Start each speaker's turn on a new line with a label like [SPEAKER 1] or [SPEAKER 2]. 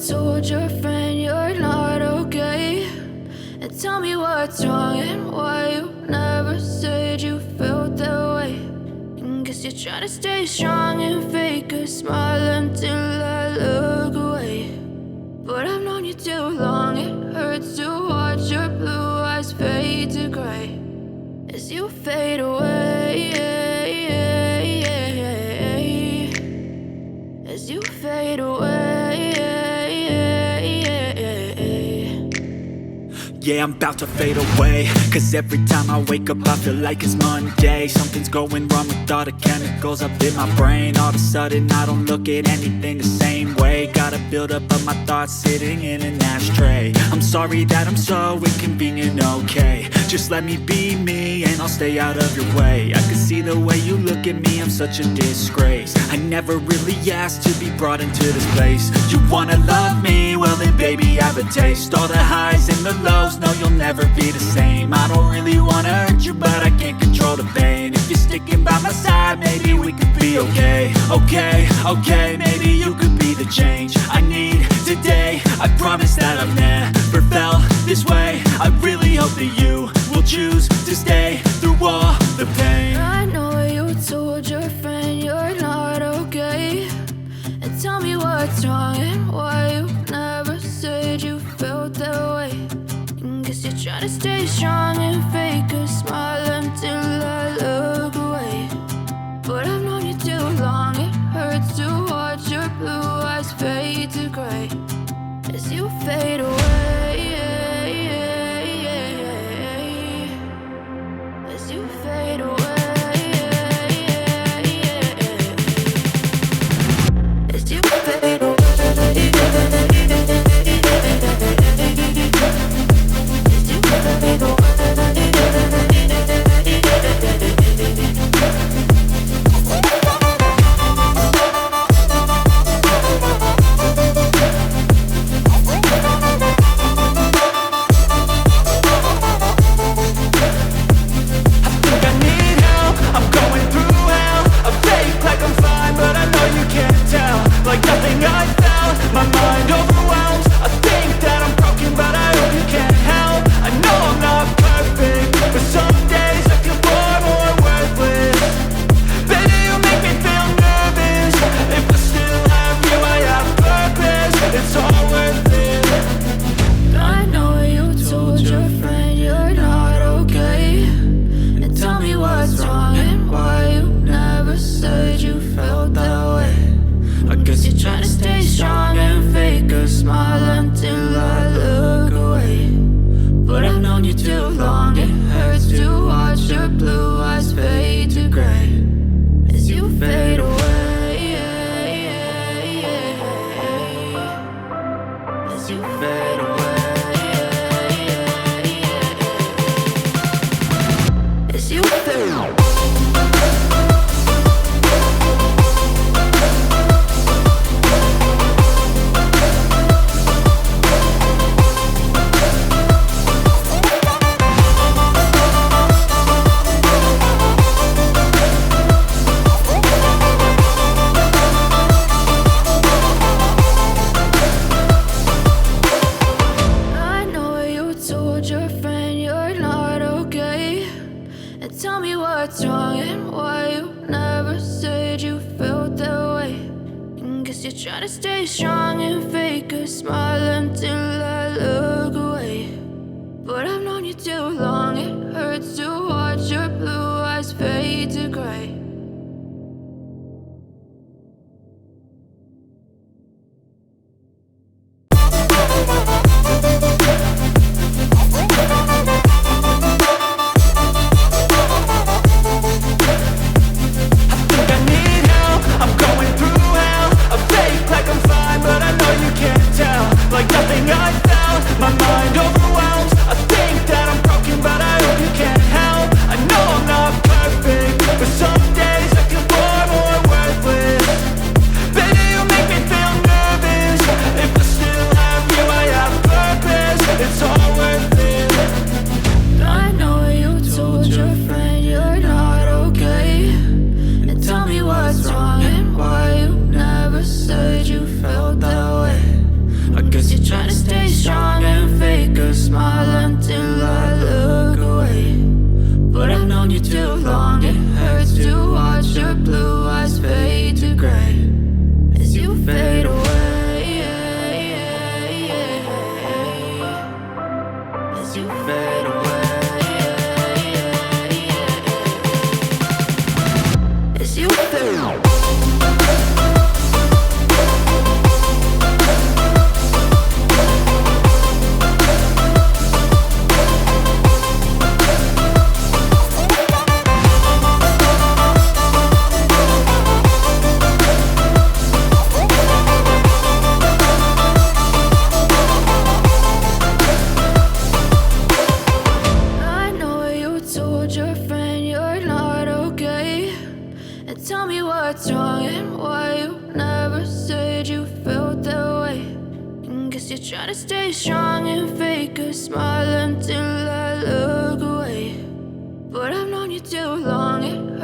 [SPEAKER 1] told your friend you're not okay? And tell me what's wrong and why you never said you felt that way. And guess you're trying to stay strong and fake a smile until I look away. But I've known you too long, it hurts to watch your blue eyes fade to gray as you fade away, as you fade away.
[SPEAKER 2] Yeah, I'm about to fade away, cause every time I wake up I feel like it's Monday. Something's going wrong with all the chemicals up in my brain. All of a sudden I don't look at anything the same way. Got a buildup of my thoughts sitting in an ashtray. I'm sorry that I'm so inconvenient, okay? Just let me be me and I'll stay out of your way. I can see the way you look at me, I'm such a disgrace. I never really asked to be brought into this place. You wanna love me? Well then baby have a taste. All the highs and the lows, no you'll never be the same. I don't really wanna hurt you but I can't control the pain. If you're sticking by my side maybe we could be okay. Okay, maybe you could be the change I need today. I promise that I've never felt this way. I really hope that you will choose to stay through all the pain.
[SPEAKER 1] I know you told your friend you're not okay. And tell me what's wrong and why you never said you felt that way. And guess you're trying to stay strong and fake a smile until I look away. But I've known you too long, it hurts to watch your blue eyes fade to gray as you fade away, as you fade away, as you fade away.
[SPEAKER 3] Some
[SPEAKER 1] you're trying to stay strong and fake a smile until I look away. But I've known you too long, it